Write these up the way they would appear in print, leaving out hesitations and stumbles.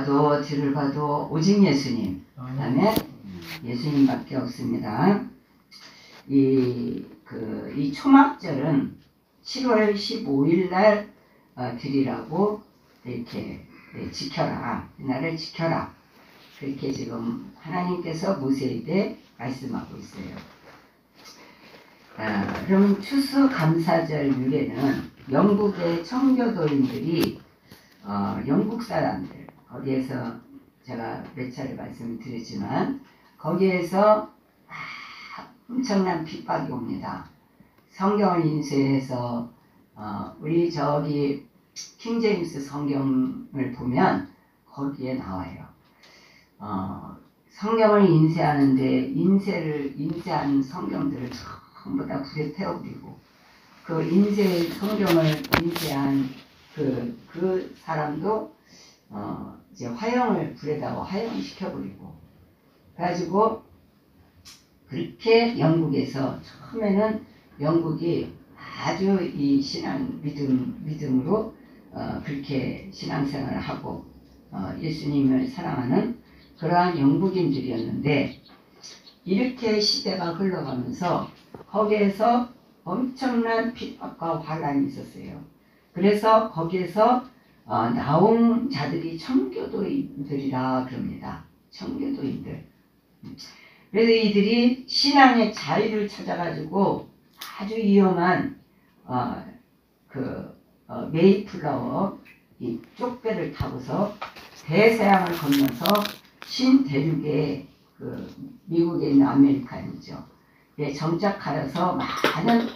봐도 뒤를 봐도 오직 예수님, 그다음에 예수님밖에 없습니다. 이 초막절은 7월 15일 날 드리라고 이렇게 지켜라, 이날을 지켜라, 그렇게 지금 하나님께서 모세에게 말씀하고 있어요. 그러면 추수감사절 유래는 영국의 청교도인들이 영국 사람들, 거기에서 제가 몇 차례 말씀을 드렸지만 거기에서 엄청난 핍박이 옵니다. 성경을 인쇄해서 우리 저기 킹제임스 성경을 보면 거기에 나와요. 성경을 인쇄하는데 인쇄한 성경들을 전부 다 불에 태워버리고 그 성경을 인쇄한 그 사람도 이제 불에다가 화형시켜버리고, 그래가지고 그렇게 영국에서 처음에는 영국이 아주 이 신앙 믿음으로 그렇게 신앙생활을 하고 예수님을 사랑하는 그러한 영국인들이었는데, 이렇게 시대가 흘러가면서 거기에서 엄청난 핍박과 환란이 있었어요. 그래서 거기에서 나온 자들이 청교도인들이라 그럽니다. 청교도인들. 그래서 이들이 신앙의 자유를 찾아가지고 아주 위험한 메이플라워 이 쪽배를 타고서 대서양을 건너서 신대륙의 미국에 있는 아메리칸이죠. 정착하여서 많은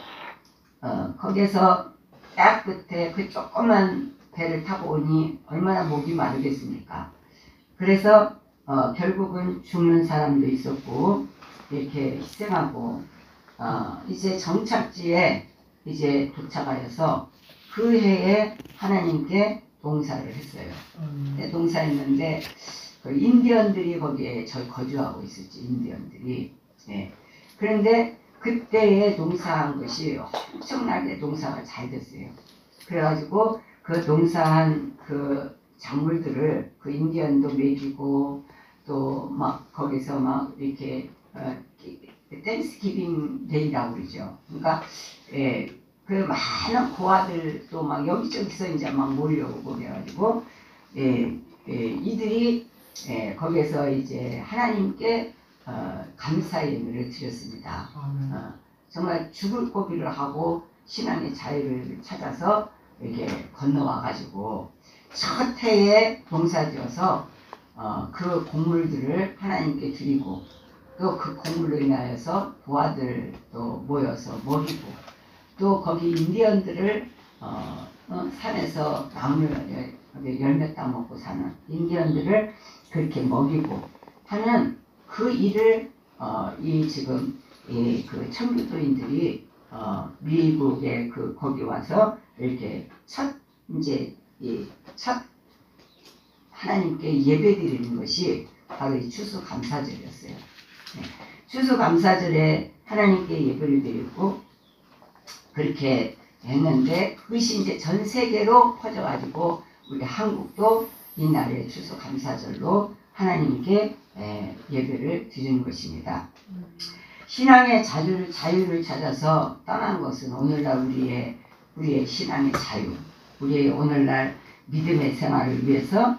거기에서 딱 끝에 그 조그만 배를 타고 오니 얼마나 목이 마르겠습니까? 그래서 결국은 죽는 사람도 있었고 이렇게 희생하고 이제 정착지에 이제 도착하여서 그 해에 하나님께 동사를 했어요. 동사했는데 그 인디언들이 거기에 거주하고 있었지, 인디언들이. 그런데 그때에 농사한 것이 엄청나게 농사가 잘 됐어요. 그래가지고 그 농사한 그 작물들을 그 인디언도 먹이고 또 막 거기서 막 이렇게 땡스기빙 데이라고 그러죠. 그러니까 그 많은 고아들도 막 여기저기서 이제 막 몰려오고 그래가지고 이들이 거기에서 이제 하나님께 감사의 예물을 드렸습니다. 정말 죽을 고비를 하고 신앙의 자유를 찾아서 이렇게 건너와가지고 첫 해에 봉사지어서 그 곡물들을 하나님께 드리고 또 그 곡물로 인하여서 부하들도 모여서 먹이고 또 거기 인디언들을 산에서 나무를 열매 따먹고 사는 인디언들을 그렇게 먹이고 하는 그 일을 지금 그 청교도인들이 미국에 거기 와서 이렇게 첫 하나님께 예배드리는 것이 바로 이 추수감사절이었어요. 추수감사절에 하나님께 예배를 드리고 그렇게 했는데 그것이 이제 전 세계로 퍼져가지고 우리 한국도 이날의 추수감사절로 하나님께 예배를 드리는 것입니다. 신앙의 자유를 찾아서 떠난 것은 오늘날 우리의 신앙의 자유, 우리의 오늘날 믿음의 생활을 위해서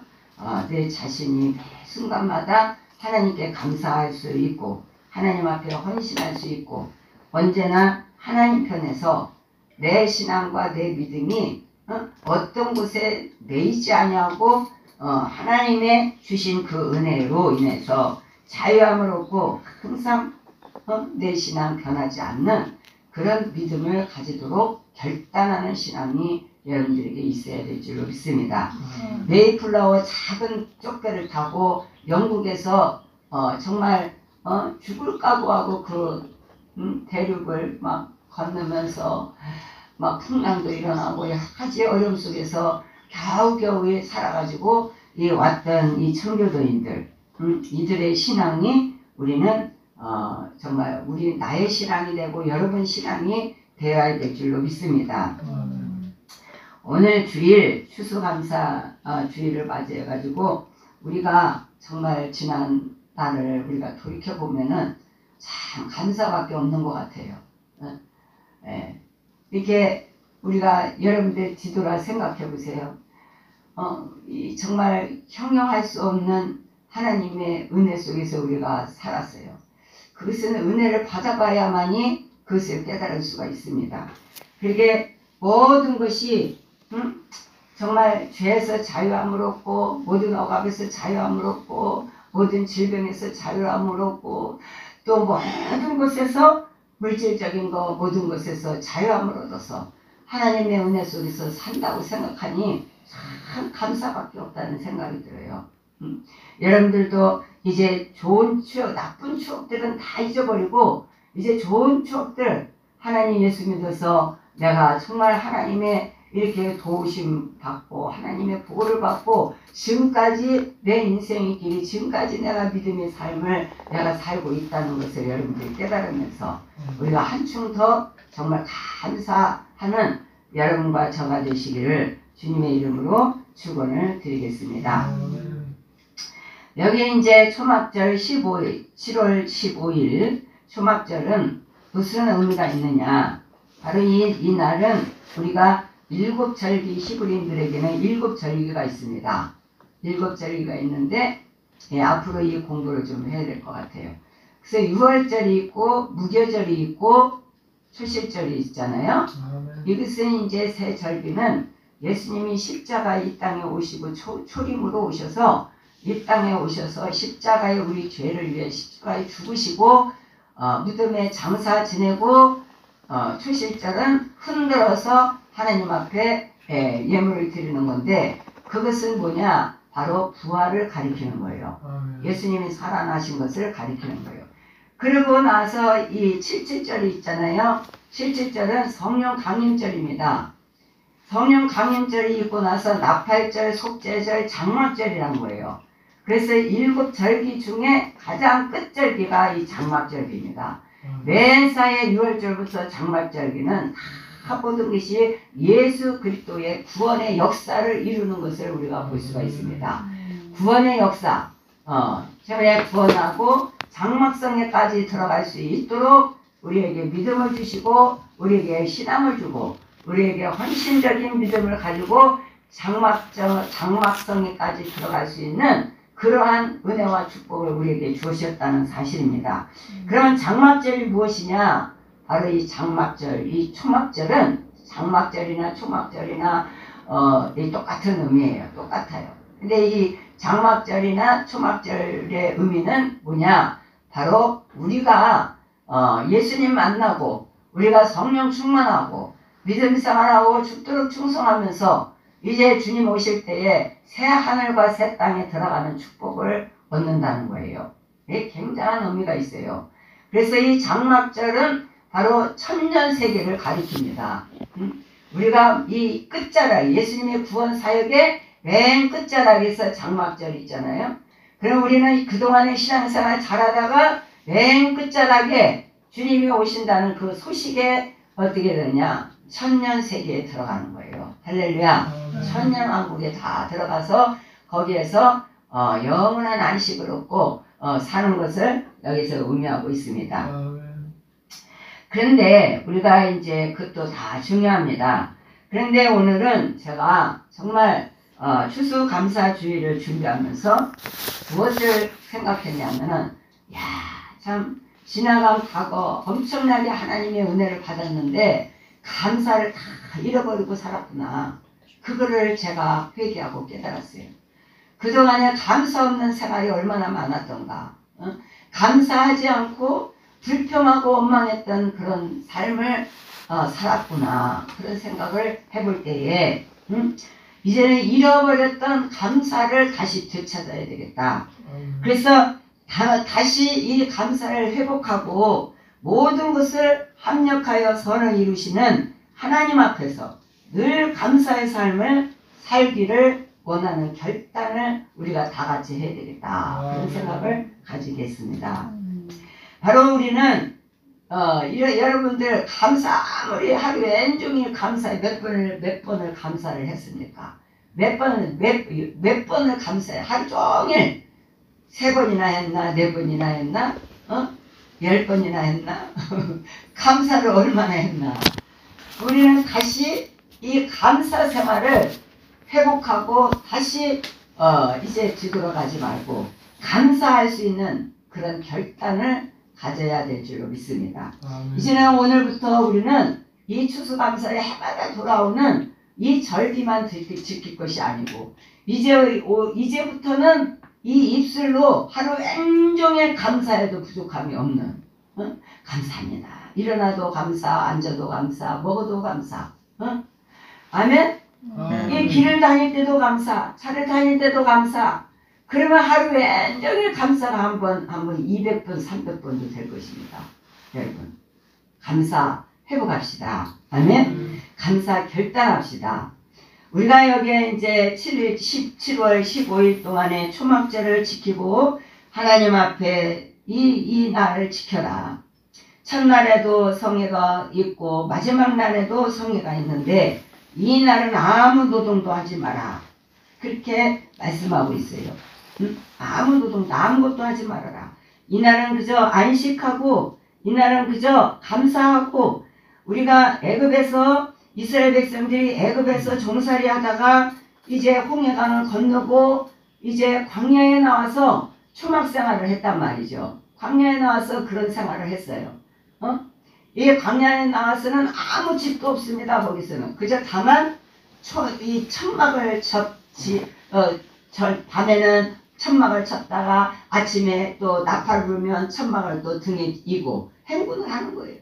내 자신이 매 순간마다 하나님께 감사할 수 있고 하나님 앞에 헌신할 수 있고 언제나 하나님 편에서 내 신앙과 내 믿음이 어떤 곳에 매이지 아니하고 하나님의 주신 그 은혜로 인해서 자유함을 얻고 항상 내 신앙 변하지 않는 그런 믿음을 가지도록 결단하는 신앙이 여러분들에게 있어야 될 줄로 믿습니다. 메이플라워 작은 쪽배를 타고 영국에서 정말 죽을 각오하고 그 대륙을 막 건너면서 막 풍랑도 일어나고 하지 어려움 속에서 겨우겨우 살아가지고 왔던 이 청교도인들, 이들의 신앙이 우리는 정말 나의 신앙이 되고 여러분 신앙이 되어야 될 줄로 믿습니다. 오늘 주일 추수감사 주일을 맞이해가지고 우리가 정말 지난 날을 우리가 돌이켜보면은 참 감사밖에 없는 것 같아요. 예. 이렇게 우리가 여러분들 뒤돌아 생각해 보세요. 정말 형용할 수 없는 하나님의 은혜 속에서 우리가 살았어요. 그것은 은혜를 받아봐야만이 그것을 깨달을 수가 있습니다. 그러게 모든 것이 정말 죄에서 자유함을 얻고 모든 억압에서 자유함을 얻고 모든 질병에서 자유함을 얻고 또 모든 것에서 물질적인 거 모든 것에서 자유함을 얻어서 하나님의 은혜 속에서 산다고 생각하니 참 감사밖에 없다는 생각이 들어요. 여러분들도 이제 좋은 추억, 나쁜 추억들은 다 잊어버리고 이제 좋은 추억들 하나님 예수 믿어서 내가 정말 하나님의 이렇게 도우심 받고 하나님의 보호를 받고 지금까지 내 인생의 길이 지금까지 내가 믿음의 삶을 내가 살고 있다는 것을 여러분들이 깨달으면서 우리가 한층 더 정말 감사하는 여러분과 저가 되시기를 주님의 이름으로 축원을 드리겠습니다. 여기 이제 초막절 15일, 7월 15일 초막절은 무슨 의미가 있느냐? 바로 이 날은 우리가 일곱 절기 히브리인들에게는 일곱 절기가 있습니다. 일곱 절기가 있는데 앞으로 이 공부를 좀 해야 될 것 같아요. 그래서 유월절이 있고 무교절이 있고 초실절이 있잖아요. 이것은 이제 세 절기는 예수님이 십자가 이 땅에 오시고 초림으로 오셔서 이 땅에 오셔서 십자가에 우리 죄를 위해 십자가에 죽으시고 무덤에 장사 지내고 초실절은 흔들어서 하나님 앞에 예물을 드리는 건데 그것은 뭐냐? 바로 부활을 가리키는 거예요. 예수님이 살아나신 것을 가리키는 거예요. 그리고 나서 이 칠칠절이 있잖아요. 칠칠절은 성령 강림절입니다. 성령 강림절이 있고 나서 나팔절, 속죄절, 장막절이란 거예요. 그래서 일곱 절기 중에 가장 끝절기가 이 장막절기입니다. 맨사의 6월절부터 장막절기는 다 모든 것이 예수 그리스도의 구원의 역사를 이루는 것을 우리가 볼 수가 있습니다. 구원의 역사, 처음에 구원하고 장막성에까지 들어갈 수 있도록 우리에게 믿음을 주시고 우리에게 신앙을 주고 우리에게 헌신적인 믿음을 가지고 장막성에까지 들어갈 수 있는 그러한 은혜와 축복을 우리에게 주셨다는 사실입니다. 그러면 장막절이 무엇이냐? 바로 이 장막절, 이 초막절은 장막절이나 초막절이나 똑같은 의미예요. 똑같아요. 근데 이 장막절이나 초막절의 의미는 뭐냐? 바로 우리가 예수님 만나고 우리가 성령 충만하고 믿음 생활하고 죽도록 충성하면서 이제 주님 오실 때에 새 하늘과 새 땅에 들어가는 축복을 얻는다는 거예요. 이게 굉장한 의미가 있어요. 그래서 이 장막절은 바로 천년세계를 가리킵니다. 우리가 이 끝자락, 예수님의 구원 사역의 맨 끝자락에서 장막절이 있잖아요. 그럼 우리는 그동안의 신앙생활 잘하다가 맨 끝자락에 주님이 오신다는 그 소식에 어떻게 되느냐? 천년세계에 들어가는 거예요. 할렐루야. 천년왕국에 다 들어가서 거기에서 영원한 안식을 얻고 사는 것을 여기서 의미하고 있습니다. 그런데 우리가 이제 그것도 다 중요합니다. 그런데 오늘은 제가 정말 추수감사주의를 준비하면서 무엇을 생각했냐면은 참 지나간 과거 엄청나게 하나님의 은혜를 받았는데 감사를 다 잃어버리고 살았구나. 그거를 제가 회개하고 깨달았어요. 그동안에 감사 없는 생활이 얼마나 많았던가. 감사하지 않고 불평하고 원망했던 그런 삶을 살았구나. 그런 생각을 해볼 때에 이제는 잃어버렸던 감사를 다시 되찾아야 되겠다. 그래서 다시 이 감사를 회복하고 모든 것을 합력하여 선을 이루시는 하나님 앞에서 늘 감사의 삶을 살기를 원하는 결단을 우리가 다 같이 해야 되겠다. 그런 생각을 가지겠습니다. 바로 우리는 여러분들 감사 아무리 하루에 온종일 감사에 몇 번을 감사를 했습니까? 몇 번을 감사해. 하루 종일 3번이나 했나, 4번이나 했나, 10번이나 했나, 감사를 얼마나 했나. 우리는 다시 이 감사 생활을 회복하고 다시 이제 뒤돌아가지 말고 감사할 수 있는 그런 결단을 가져야 될 줄로 믿습니다. 이제는 오늘부터 우리는 이 추수감사에 해마다 돌아오는 이 절기만 지킬 것이 아니고 이제부터는 이 입술로 하루 온종일 감사해도 부족함이 없는 감사합니다. 일어나도 감사, 앉아도 감사, 먹어도 감사. 아멘? 이 길을 다닐 때도 감사, 차를 다닐 때도 감사. 그러면 하루에 온종일 감사가 한 번 200번, 300번도 될 것입니다. 여러분, 감사 회복합시다. 아멘? 감사 결단합시다. 우리가 여기에 이제 7월 15일 동안에 초막절을 지키고 하나님 앞에 이 날을 지켜라. 첫날에도 성회가 있고 마지막 날에도 성회가 있는데 이 날은 아무 노동도 하지 마라. 그렇게 말씀하고 있어요. 아무 노동도 아무것도 하지 말아라. 이 날은 그저 안식하고 이 날은 그저 감사하고 우리가 애굽에서 이스라엘 백성들이 애굽에서 종살이 하다가 이제 홍해강을 건너고 이제 광야에 나와서 초막 생활을 했단 말이죠. 광야에 나와서 그런 생활을 했어요. 이 광야에 나와서는 아무 집도 없습니다. 거기서는 그저 다만 이 천막을 밤에는 천막을 쳤다가 아침에 또 나팔 불면 천막을 또 등에 이고 행군을 하는 거예요.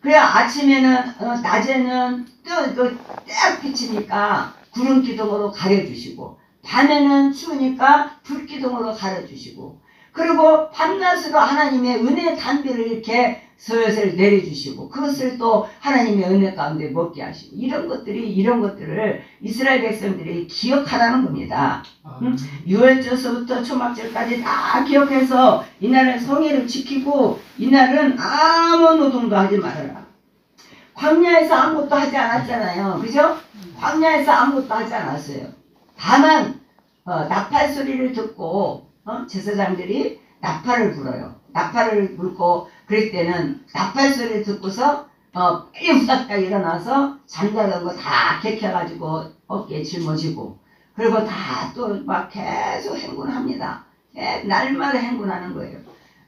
그래 아침에는 낮에는 또 딱 비치니까 구름 기둥으로 가려주시고 밤에는 추우니까 불 기둥으로 가려주시고 그리고 밤낮으로 하나님의 은혜 단비를 이렇게 슬슬 내려주시고 그것을 또 하나님의 은혜 가운데 먹게 하시고 이런 것들을 이스라엘 백성들이 기억하라는 겁니다. 6월절서부터 초막절까지 다 기억해서 이날은 성회를 지키고 이날은 아무 노동도 하지 말아라. 광야에서 아무것도 하지 않았잖아요. 그죠? 광야에서 아무것도 하지 않았어요. 다만 나팔 소리를 듣고 제사장들이 나팔을 불어요. 나팔을 불고 그럴 때는 나팔 소리를 듣고서 빨리 후닥닥 일어나서 잠자던 거 다 개켜가지고 어깨에 짊어지고 그리고 다 또 막 계속 행군합니다. 날마다 행군하는 거예요.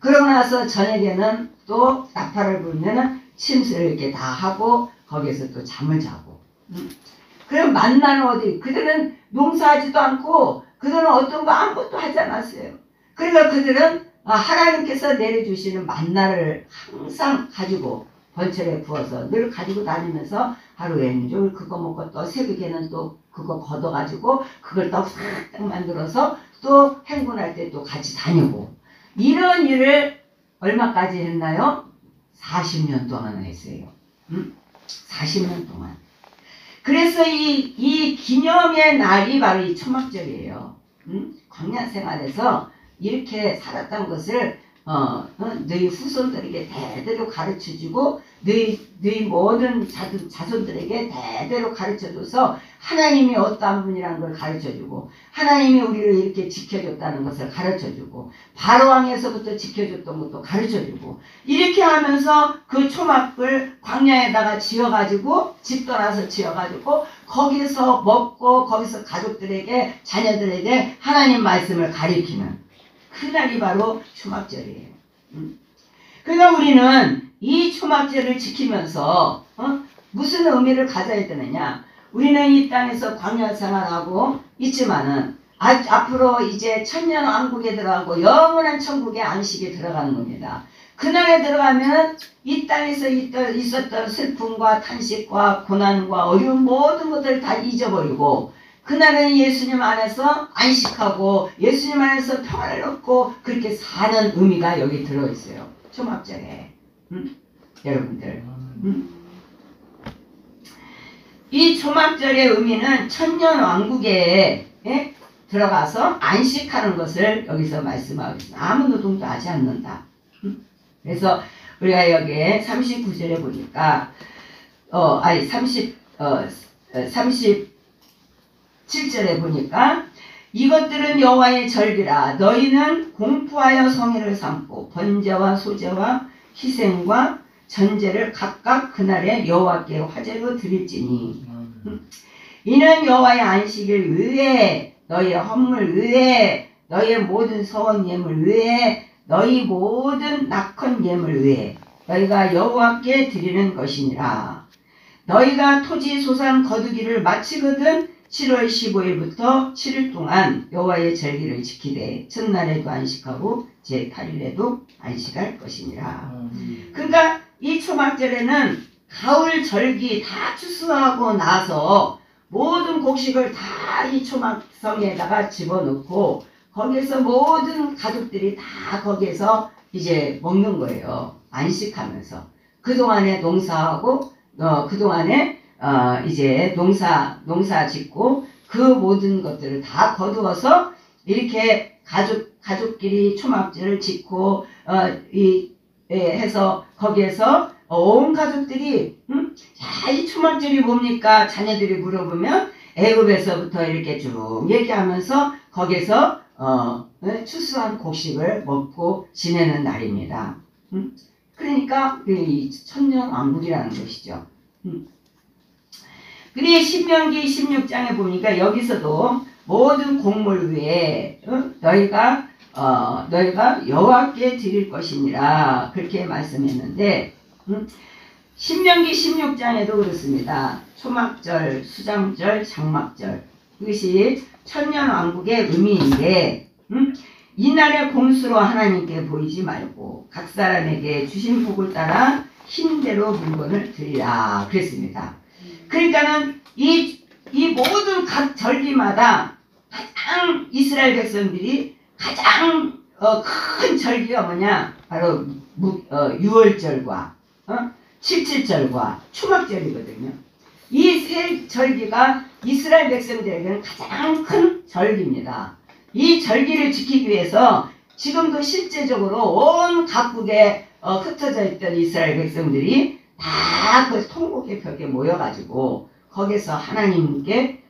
그러고 나서 저녁에는 또 나팔을 불면은 침수를 이렇게 다 하고 거기에서 또 잠을 자고 그럼 만나는 어디 그들은 농사하지도 않고 그들은 어떤 거 아무것도 하지 않았어요. 그러니까 그들은 하나님께서 내려주시는 만나를 항상 가지고 벌철에 부어서 늘 가지고 다니면서 하루에 온종일 그거 먹고 또 새벽에는 또 그거 걷어가지고 그걸 또 싹 만들어서 또 행군할 때 또 같이 다니고 이런 일을 얼마까지 했나요? 40년 동안 했어요. 40년 동안. 그래서 이 기념의 날이 바로 이 초막절이에요. 광야 생활에서 이렇게 살았던 것을 너희 후손들에게 대대로 가르쳐주고 너희 모든 자손들에게 대대로 가르쳐줘서 하나님이 어떠한 분이라는 걸 가르쳐주고 하나님이 우리를 이렇게 지켜줬다는 것을 가르쳐주고 바로왕에서부터 지켜줬던 것도 가르쳐주고 이렇게 하면서 그 초막을 광야에다가 지어가지고 집 떠나서 지어가지고 거기서 먹고 거기서 가족들에게 자녀들에게 하나님 말씀을 가르치는 그날이 바로 초막절이에요. 그러니까 우리는 이 초막절을 지키면서 무슨 의미를 가져야 되느냐? 우리는 이 땅에서 광야 생활하고 있지만은 앞으로 이제 천년왕국에 들어가고 영원한 천국의 안식에 들어가는 겁니다. 그날에 들어가면 이 땅에서 있었던 슬픔과 탄식과 고난과 어려운 모든 것들을 다 잊어버리고 그날은 예수님 안에서 안식하고 예수님 안에서 평안을 얻고 그렇게 사는 의미가 여기 들어있어요. 초막절에. 여러분들. 이 초막절의 의미는 천년왕국에 들어가서 안식하는 것을 여기서 말씀하고 있습니다. 아무 노동도 하지 않는다. 그래서 우리가 여기에 39절에 보니까 30 7절에 보니까 이것들은 여호와의 절기라. 너희는 공포하여 성회를 삼고 번제와 소제와 희생과 전제를 각각 그날에 여호와께 화제로 드릴지니 이는 여호와의 안식일 외에 너희의 헌물 외에 너희의 모든 서원 예물 외에 너희 모든 낙헌 예물 외에 너희가 여호와께 드리는 것이니라. 너희가 토지 소산 거두기를 마치거든 7월 15일부터 7일 동안 여호와의 절기를 지키되 첫날에도 안식하고 제8일에도 안식할 것이니라. 그러니까 이 초막절에는 가을 절기 다 추수하고 나서 모든 곡식을 다 이 초막성에다가 집어넣고 거기에서 모든 가족들이 다 거기에서 이제 먹는 거예요. 안식하면서. 그동안에 농사하고 그동안에 이제 농사 짓고 그 모든 것들을 다 거두어서 이렇게 가족끼리 초막절을 짓고 해서 거기에서 온 가족들이 야, 이 초막절이 뭡니까? 자녀들이 물어보면 애굽에서부터 이렇게 쭉 얘기하면서 거기서 추수한 곡식을 먹고 지내는 날입니다. 그러니까 이 천년왕국이라는 것이죠. 그리고 신명기 16장에 보니까 여기서도 모든 곡물 위에 너희가 여호와께 드릴 것이니라 그렇게 말씀했는데 신명기 16장에도 그렇습니다. 초막절, 수장절, 장막절 이것이 천년왕국의 의미인데 이날의 공수로 하나님께 보이지 말고 각 사람에게 주신 복을 따라 힘대로 물건을 드리라 그랬습니다. 그러니까는 이 모든 각 절기마다 가장 이스라엘 백성들이 가장 큰 절기가 뭐냐? 바로 유월절과 77절과 초막절이거든요. 이 세 절기가 이스라엘 백성들에게는 가장 큰 절기입니다. 이 절기를 지키기 위해서 지금도 실제적으로 온 각국에 흩어져 있던 이스라엘 백성들이 다 그 통곡의 벽에 모여가지고 거기서 하나님께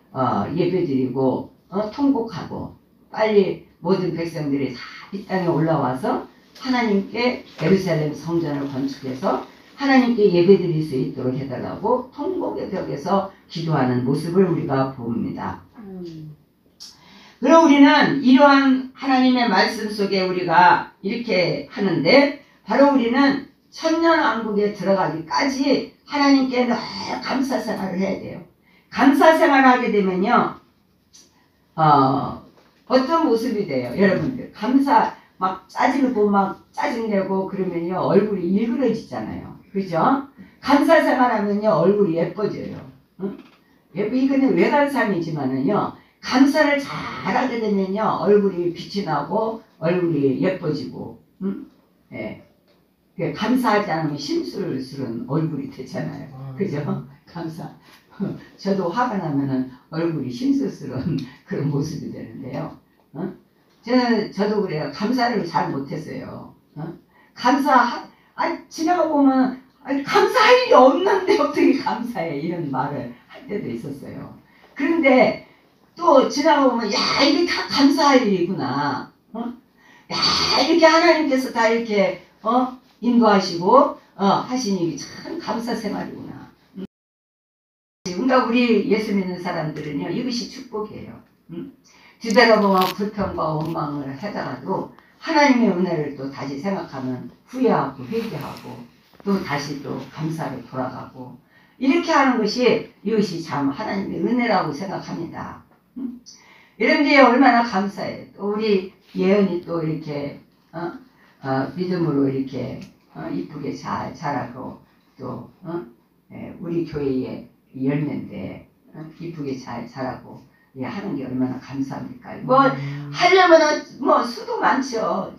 예배드리고 통곡하고 빨리 모든 백성들이 다 이 땅에 올라와서 하나님께 예루살렘 성전을 건축해서 하나님께 예배드릴 수 있도록 해달라고 통곡의 벽에서 기도하는 모습을 우리가 봅니다. 그럼 우리는 이러한 하나님의 말씀 속에 우리가 이렇게 하는데 바로 우리는 천년왕국에 들어가기까지 하나님께 늘 감사 생활을 해야 돼요. 감사 생활을 하게 되면요 어떤 모습이 돼요? 여러분들 감사 막 짜증내고 막 짜증내고 그러면요 얼굴이 일그러지잖아요. 그죠? 감사 생활하면요 얼굴이 예뻐져요. 응? 이거는 외관상이지만은요 감사를 잘하게 되면요 얼굴이 빛이 나고 얼굴이 예뻐지고 예. 감사하지 않으면 심술스러운 얼굴이 되잖아요. 그죠? 감사. 저도 화가 나면은 얼굴이 심술스러운 그런 모습이 되는데요. 저도 그래요. 감사를 잘 못했어요. 지나가 보면 감사할 일이 없는데 어떻게 감사해 이런 말을 할 때도 있었어요. 그런데 또 지나가 보면 야 이게 다 감사할 일이구나. 야 이렇게 하나님께서 다 이렇게 인도하시고 하신 일이 참 감사 생활이구나. 그러니까 우리 예수 믿는 사람들은요 이것이 축복이에요. 뒤돌아보면 불평과 원망을 하다가도 하나님의 은혜를 또 다시 생각하면 후회하고 회개하고 또 다시 또 감사로 돌아가고 이렇게 하는 것이 이것이 참 하나님의 은혜라고 생각합니다. 여러분들이 얼마나 감사해요. 또 우리 예언이 또 이렇게 믿음으로 이렇게 이쁘게 잘 자라고 또 우리 교회의 열매인데 이쁘게 잘 자라고 하는 게 얼마나 감사합니까? 뭐 하려면은 뭐 수도 많죠.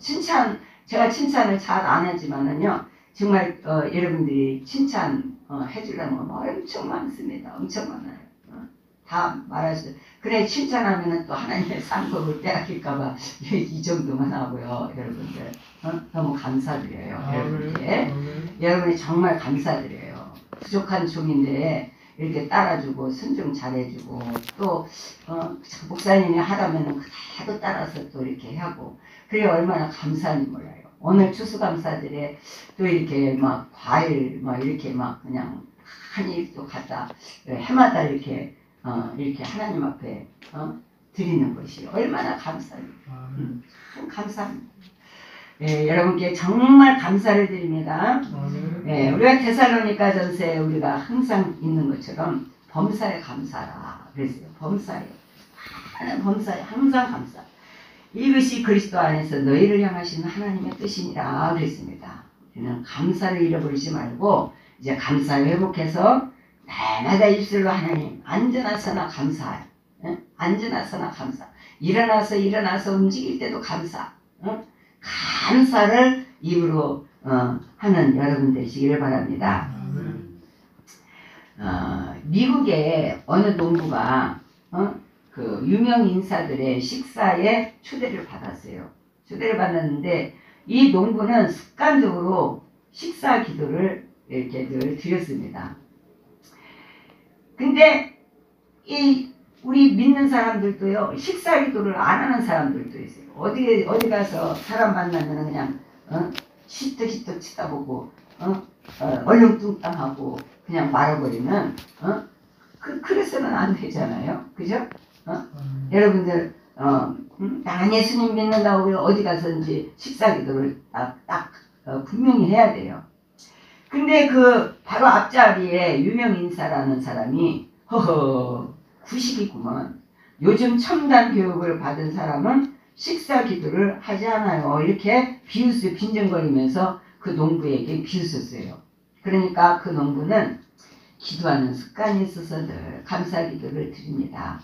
제가 칭찬을 잘 안 하지만은요 정말 여러분들이 칭찬 해주려면 엄청 많습니다. 엄청 많아요. 다 말할 수. 그래 칭찬하면은 또 하나님의 상급을 빼앗길까봐 이 정도만 하고요, 여러분들. 너무 감사드려요, 여러분께. 여러분이 정말 감사드려요. 부족한 종인데 이렇게 따라주고 순종 잘해주고 또 목사님이 하라면은 그대로 따라서 또 이렇게 하고 그게 얼마나 감사한지 몰라요. 오늘 추수감사절에 또 이렇게 막 과일 막 이렇게 막 그냥 한입 또 갖다 해마다 이렇게 이렇게 하나님 앞에 드리는 것이 얼마나 감사합니다. 참 감사합니다. 예, 여러분께 정말 감사를 드립니다. 예, 우리가 데살로니가전서에 우리가 항상 있는 것처럼 범사에 감사라 그랬어요. 범사에 범사에 항상 감사. 이것이 그리스도 안에서 너희를 향하시는 하나님의 뜻이니라 그랬습니다. 우리는 감사를 잃어버리지 말고 이제 감사 회복해서 날마다 입술로 하나님 앉아나서나 감사, 앉아나서나 감사, 일어나서 움직일 때도 감사, 감사를 입으로 하는 여러분 되시기를 바랍니다. 미국의 어느 농부가 그 유명 인사들의 식사에 초대를 받았어요. 초대를 받았는데 이 농부는 습관적으로 식사 기도를 이렇게 늘 드렸습니다. 근데 이 우리 믿는 사람들도요 식사 기도를 안 하는 사람들도 있어요. 어디 가서 사람 만나면 그냥 시떡시떡 치다보고 얼렁뚱땅하고 그냥 말아버리면 그래서는 안 되잖아요. 그죠? 여러분들 나 예수님 믿는다고 어디 가서든지 식사 기도를 딱 분명히 해야 돼요. 근데 그 바로 앞자리에 유명 인사라는 사람이 허허 구식이구먼. 요즘 첨단 교육을 받은 사람은 식사 기도를 하지 않아요. 이렇게 빈정거리면서 그 농부에게 비웃었어요. 그러니까 그 농부는 기도하는 습관이 있어서 늘 감사 기도를 드립니다.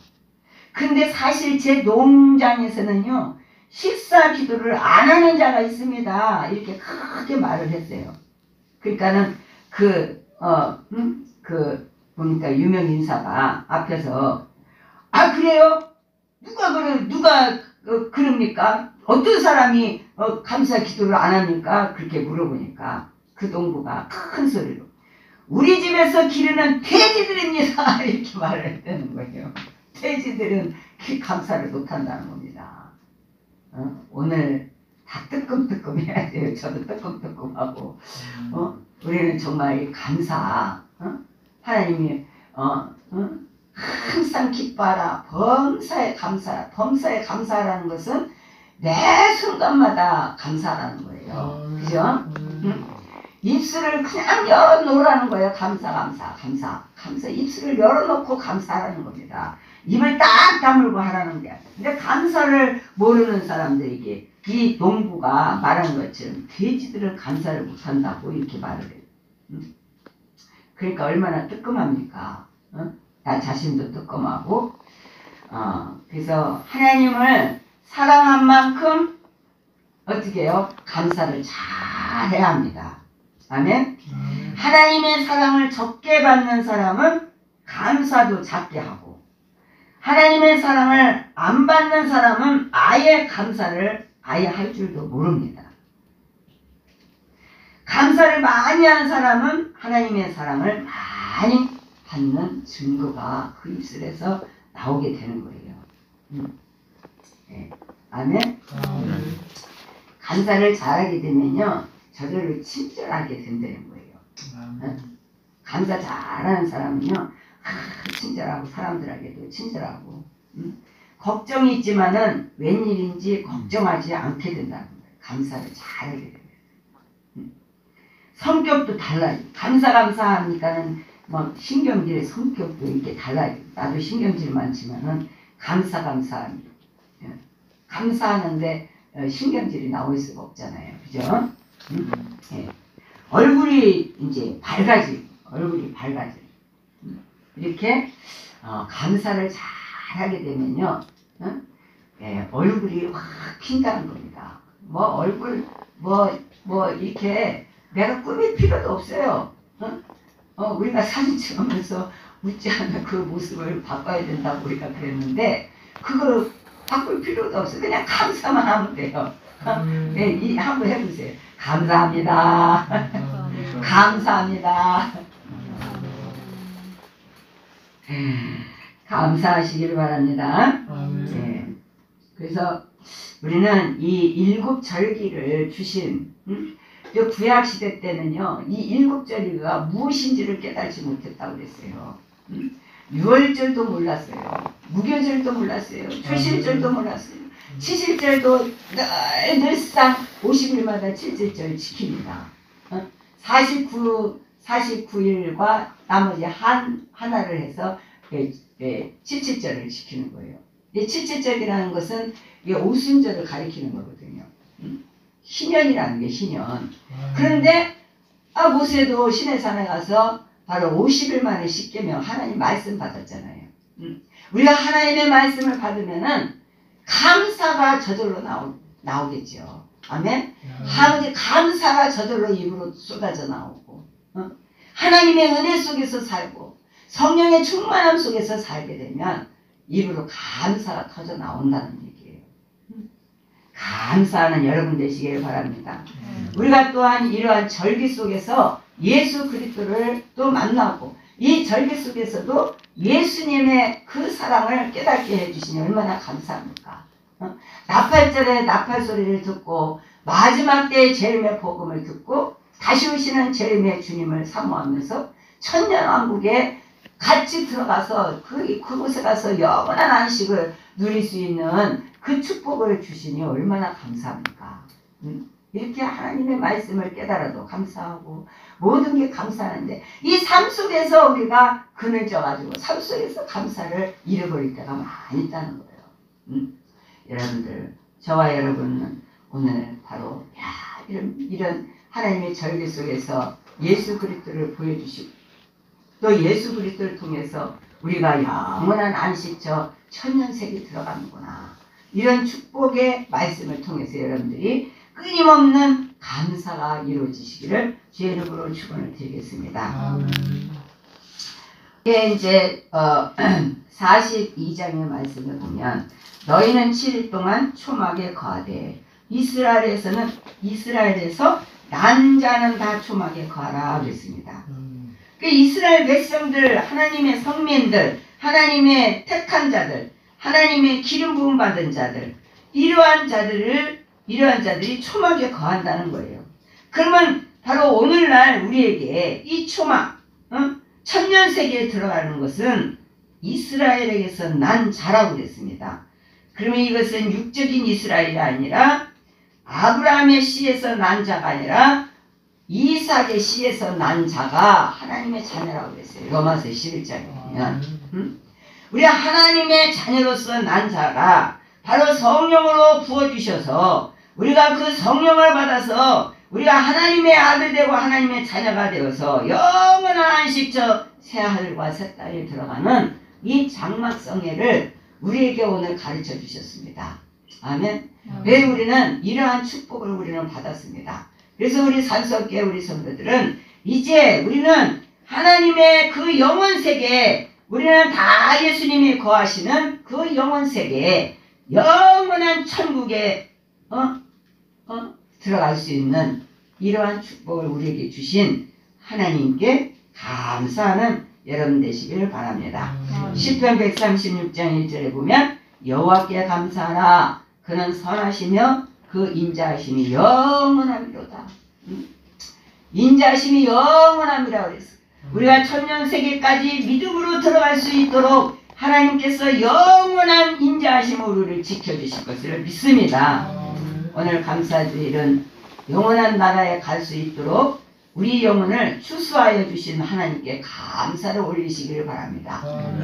근데 사실 제 농장에서는요 식사 기도를 안 하는 자가 있습니다. 이렇게 크게 말을 했어요. 그러니까는 보니까 유명 인사가 앞에서 그래요? 누가 그럽니까? 어떤 사람이 감사 기도를 안 합니까? 그렇게 물어보니까 그 농부가 큰 소리로 우리 집에서 기르는 돼지들입니다. 이렇게 말을 했다는 거예요. 돼지들은 감사를 못한다는 겁니다. 오늘 다 뜨끔뜨끔 해야 돼요. 저도 뜨끔뜨끔하고 우리는 정말 감사 하나님이 항상 기뻐하라. 범사에 감사하라. 범사에 감사하라는 것은 매 순간마다 감사하라는 거예요. 그죠? 입술을 그냥 열어놓으라는 거예요. 감사. 입술을 열어놓고 감사하라는 겁니다. 입을 딱 다물고 하라는 게. 근데 감사를 모르는 사람들에게 이 농부가 말한 것처럼 돼지들은 감사를 못한다고 이렇게 말을 해요. 그러니까 얼마나 뜨끔합니까? 나 자신도 뜨끔하고 그래서 하나님을 사랑한 만큼 어떻게 해요? 감사를 잘 해야 합니다. 아멘. 하나님의 사랑을 적게 받는 사람은 감사도 작게 하고 하나님의 사랑을 안 받는 사람은 아예 감사를 아예 할 줄도 모릅니다. 감사를 많이 하는 사람은 하나님의 사랑을 많이 받는 증거가 그 입술에서 나오게 되는 거예요. 네. 아멘. 감사를 잘하게 되면요 저절로 친절하게 된다는 거예요. 감사 잘하는 사람은요 친절하고 사람들에게도 친절하고 걱정이 있지만은 웬일인지 걱정하지 않게 된다는 거예요. 감사를 잘하게 되면 성격도 달라요. 감사하니까는 막 신경질의 성격도 이렇게 달라요. 나도 신경질 많지만은 감사합니다. 감사하는데 신경질이 나올 수가 없잖아요. 그죠? 예. 얼굴이 이제 밝아지고 이렇게 감사를 잘 하게 되면요 예, 얼굴이 확 핀다는 겁니다. 얼굴 이렇게 내가 꾸밀 필요도 없어요. 우리가 사진 찍으면서 웃지 않는 그 모습을 바꿔야 된다고 우리가 그랬는데 그거 바꿀 필요도 없어요. 그냥 감사만 하면 돼요. 네, 한번 해보세요. 감사합니다. 감사합니다. 감사하시길 바랍니다. 네. 그래서 우리는 이 일곱 절기를 주신 구약 시대 때는요, 이 일곱 절기가 무엇인지를 깨달지 못했다고 그랬어요. 유월절도 몰랐어요. 무교절도 몰랐어요. 초실절도 몰랐어요. 칠칠절도 늘상 50일마다 칠칠절 지킵니다. 49일과 나머지 하나를 해서 칠칠절을 지키는 거예요. 이 칠칠절이라는 것은 이게 오순절을 가리키는 거거든요. 희년이라는 게 희년. 그런데 모세도 시내산에 가서 바로 50일 만에 십계명 하나님 말씀 받았잖아요. 우리가 하나님의 말씀을 받으면은 감사가 저절로 나오겠죠. 아멘. 감사가 저절로 입으로 쏟아져 나오고, 하나님의 은혜 속에서 살고 성령의 충만함 속에서 살게 되면 입으로 감사가 터져 나온다는 얘기예요. 감사하는 여러분 되시길 바랍니다. 우리가 또한 이러한 절기 속에서 예수 그리스도를 또 만나고, 이 절기 속에서도 예수님의 그 사랑을 깨닫게 해주시니 얼마나 감사합니까? 나팔절에 나팔 소리를 듣고 마지막 때의 재림의 복음을 듣고 다시 오시는 재림의 주님을 사모하면서 천년왕국에 같이 들어가서 그곳에 가서 영원한 안식을 누릴 수 있는 그 축복을 주시니 얼마나 감사합니까? 이렇게 하나님의 말씀을 깨달아도 감사하고 모든 게 감사하는데, 이 삶 속에서 우리가 그늘 져가지고 삶 속에서 감사를 잃어버릴 때가 많이 있다는 거예요. 여러분들, 저와 여러분은 오늘 바로 이런 하나님의 절기 속에서 예수 그리스도를 보여주시고, 또 예수 그리스도를 통해서 우리가 영원한 안식처 천년세기 들어가는구나, 이런 축복의 말씀을 통해서 여러분들이 끊임없는 감사가 이루어지시기를 주의 이름으로 축원을 드리겠습니다. 이제 42장의 말씀을 보면, 너희는 7일 동안 초막에 거하되 이스라엘에서 난 자는 다 초막에 거하라 그랬습니다. 그 이스라엘 백성들, 하나님의 성민들, 하나님의 택한 자들, 하나님의 기름 부음 받은 자들, 이러한 자들이 초막에 거한다는 거예요. 그러면 바로 오늘날 우리에게 이 초막, 천년세계에 들어가는 것은 이스라엘에게서 난 자라고 그랬습니다. 그러면 이것은 육적인 이스라엘이 아니라 아브라함의 씨에서 난 자가 아니라 이삭의 씨에서 난 자가 하나님의 자녀라고 그랬어요. 로마서 11장에 보면 우리 하나님의 자녀로서 난 자가 바로 성령으로 부어주셔서 우리가 그 성령을 받아서 우리가 하나님의 아들 되고 하나님의 자녀가 되어서 영원한 안식처 새하늘과 새 땅에 들어가는 이 장막성회를 우리에게 오늘 가르쳐 주셨습니다. 아멘. 왜 우리는 이러한 축복을 우리는 받았습니다. 그래서 우리 산석교회 우리 성도들은 이제 우리는 하나님의 그 영원세계에, 우리는 다 예수님이 거하시는 그 영원세계에, 영원한 천국에 들어갈 수 있는 이러한 축복을 우리에게 주신 하나님께 감사하는 여러분 되시기를 바랍니다. 시편 136장 1절에 보면 여호와께 감사하라, 그는 선하시며 그 인자하심이 영원함이로다. 인자하심이 영원함이라고 그랬어. 우리가 천년세계까지 믿음으로 들어갈 수 있도록 하나님께서 영원한 인자하심으로 우리를 지켜주실 것을 믿습니다. 오늘 감사드리는 영원한 나라에 갈 수 있도록 우리 영혼을 추수하여 주신 하나님께 감사를 올리시기를 바랍니다.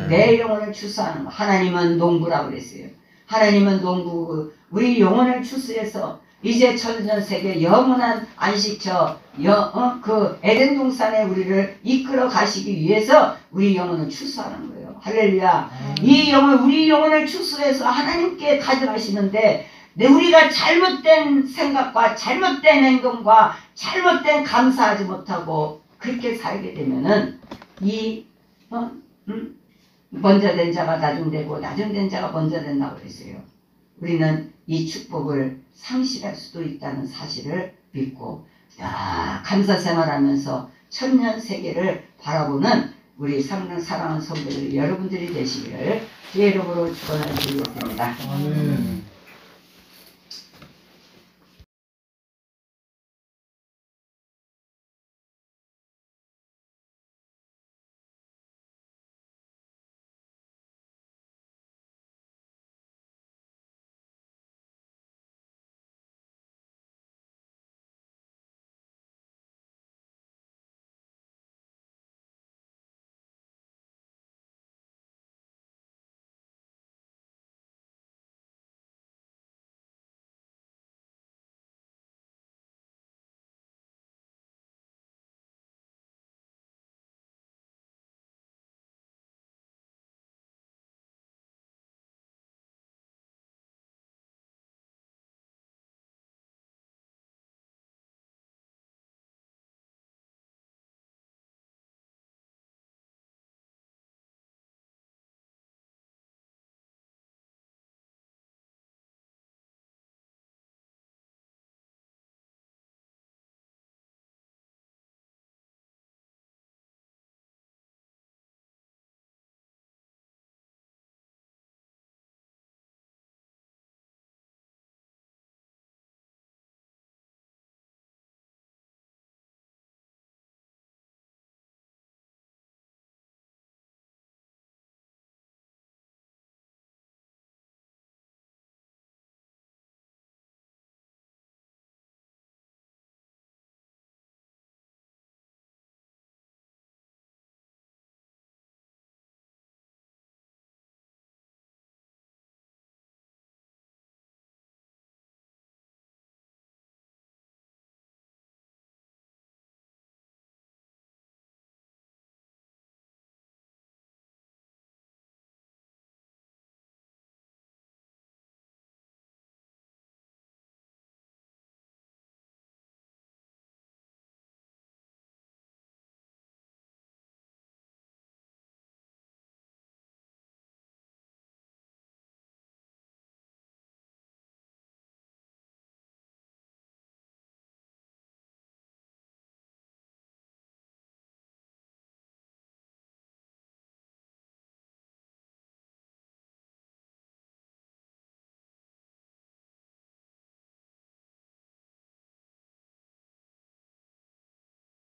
내 영혼을 추수하는 거, 하나님은 농부라고 그랬어요. 하나님은 농부, 우리 영혼을 추수해서 이제 천년세계 영원한 안식처 그 에덴 동산에 우리를 이끌어 가시기 위해서 우리 영혼을 추수하는 거예요. 할렐루야. 이 영혼, 우리 영혼을 추수해서 하나님께 가져가시는데, 우리가 잘못된 생각과 잘못된 행동과 잘못된 감사하지 못하고 그렇게 살게 되면은 이 먼저 된 자가 나중되고 나중된 자가 먼저 된다고 그랬어요. 우리는 이 축복을 상실할 수도 있다는 사실을 믿고 감사 생활하면서 천년 세계를 바라보는 우리 사랑하는 성도들 여러분들이 되시기를 주의 이름으로 축원을 드리겠습니다. 아멘.